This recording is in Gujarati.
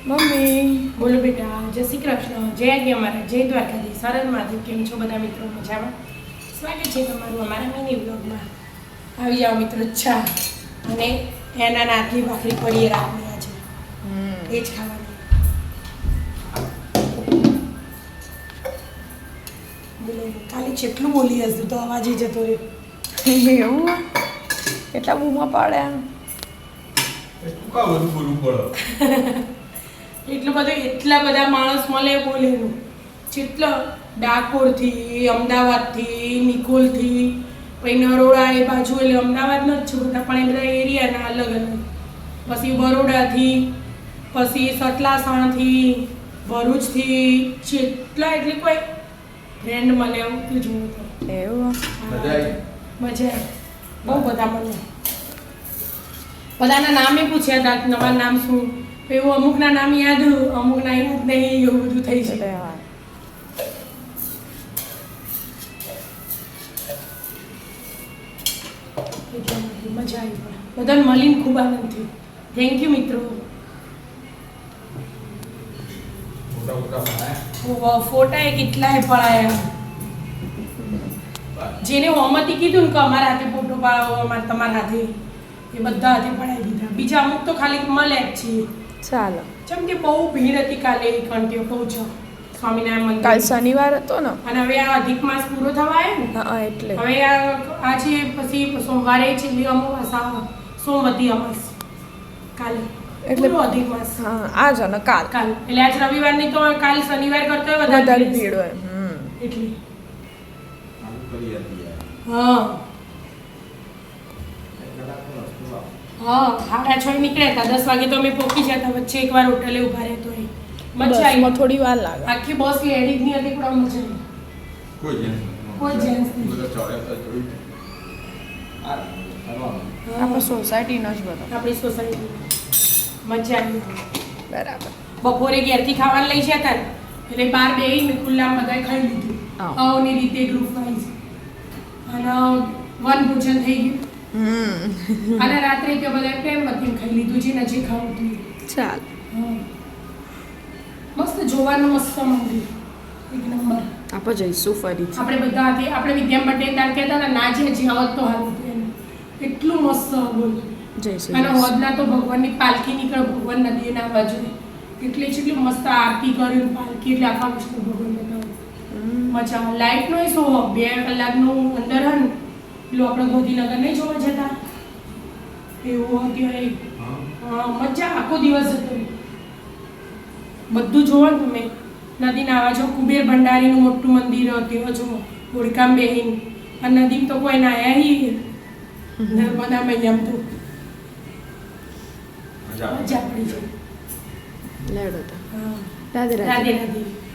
મમ્મી બોલો બેટા, જય શ્રી કૃષ્ણ, જય આજ્ઞા મારા, જય દ્વારકાધીશ, સરળ મહાદેવ. કેમ છો બધા મિત્રો? મજામાં? સ્વાગત છે તમારું અમારા મિની બ્લોગમાં. આવી જાઓ મિત્રો, ચા અને એના નાતની ભાખરી પડીએ રાખી છે, એ જ ખાવાની. બોલો, કાલે જેટલું બોલી હશે તો અવાજ જતો રહ્યો. એવું એટલા બૂમા પાડ્યા એટલા બધા માણસ મળે બોલેલું. જેટલો ડાકોરથી, અમદાવાદથી, નિકોલથી, પછી નરોડા એ બાજુ, એટલે અમદાવાદનો જ છે બધા, પણ એ બધા એરિયાના અલગ અલગ. પછી બરોડાથી, પછી સતલાસણથી, ભરૂચથી, જેટલા એટલે કોઈ ફ્રેન્ડ મળે એવું તું જોવું તો. એવું મજા આવે, બહુ બધા મળે. બધાના નામે પૂછ્યા હતા, તમારું નામ શું? એવું અમુકના નામ યાદ, અમુકના યાદ નહીં, એવું બધું થઈ છે. મજા આવી, બધાને મળીને ખૂબ આનંદ થયો. થેન્ક યુ મિત્રો. ફોટા એ કેટલાય પડાયા. જેને હોમતી કીધું ને કે અમારા હાથે ફોટો પાડો, અમારે તમારા હાથે, એ બધા હાથે પડાવી દીધા. બીજા અમુક તો ખાલી મળે જ છીએ. ચાલો. જેમ કે બહુ ભીડ હતી કાલે, કંટીઓ કહું છું, સ્વામિનારાયણ મંદિર. કાલ શનિવાર હતો ને, અને હવે આ અધિક માસ પૂરો થવા આવ્યો ને, હા એટલે હવે આજે પછી સોમવારે છેલ્લી અમાવાસ, સોમવતી અમાસ કાલે, એટલે પૂરો અધિક માસ. હા આજ ને કાલ કાલ એટલે આજ રવિવાર ની, તો કાલ શનિવાર કરતા હોય વધારે ભીડ હોય. એટલે હા હા, 6:30 નીકળ્યા હતા, 10 વાગે તો અમે પહોંચી જતા. વચ્ચે એકવાર હોટલે ઉભા રહેતો હોય. મજા આવી. બસમાં થોડી વાર લાગે. આખી બસ લેડીઝ ની હતી, પણ મજા આવી. કોઈ જેન્ટ્સ નહીં. આપણે સોસાયટીનો જ બધો. આપણી સોસાયટી મજા આવી. બરાબર. બપોરે ઘેરથી ખાવાનું લઈ જતા ને, એટલે બહાર બેહીને ખુલ્લામાં બધાએ ખાઈ લીધું. આવની રીતે ગ્રુપ વાઇઝ, અને વનભોજન થઈ ગયું. અને રાત્રે કે બધા પ્રેમ વતીને ખાઈ લીધું, જે નજીક ખાવું હતું. ચાલ. મસ્ત જોવાનું, મસ્ત મંદિર, એક નંબર. આપણે જઈશું ફરી. આપણે બધા હતી, આપણે વિદ્યા પટેલ તાર કહેતા હતા ના, જે હજી આવત તો હાલ હતું એમ. એટલું મસ્ત બોલ. જઈશું. અને હોદના તો ભગવાનની પાલખી નીકળે, ભગવાન નદીના બાજુ, એટલે જેટલી મસ્ત આરતી કર્યું પાલખી, એટલે આખા વિષ્ણુ ભગવાન બતાવું. મજા આવે. લાઇટનો એ શો 2 કલાકનું અંદર હે ને, પેલું આપણે ગોધીનગર નહીં જોવા જતા એવું અત્યારે. હા મજા, આખો દિવસ જતો. બધું જોવો ને તમે. નદીના આવા જો, કુબેર ભંડારીનું મોટું મંદિર હતું, જો હોડકામ બેહીન. અને નદીમાં તો કોઈ ના આયા નર્મદા મૈયામ તો મજા પડી જાય. લેડો તો. હા, રાધે રાધે. રાધે રાધે.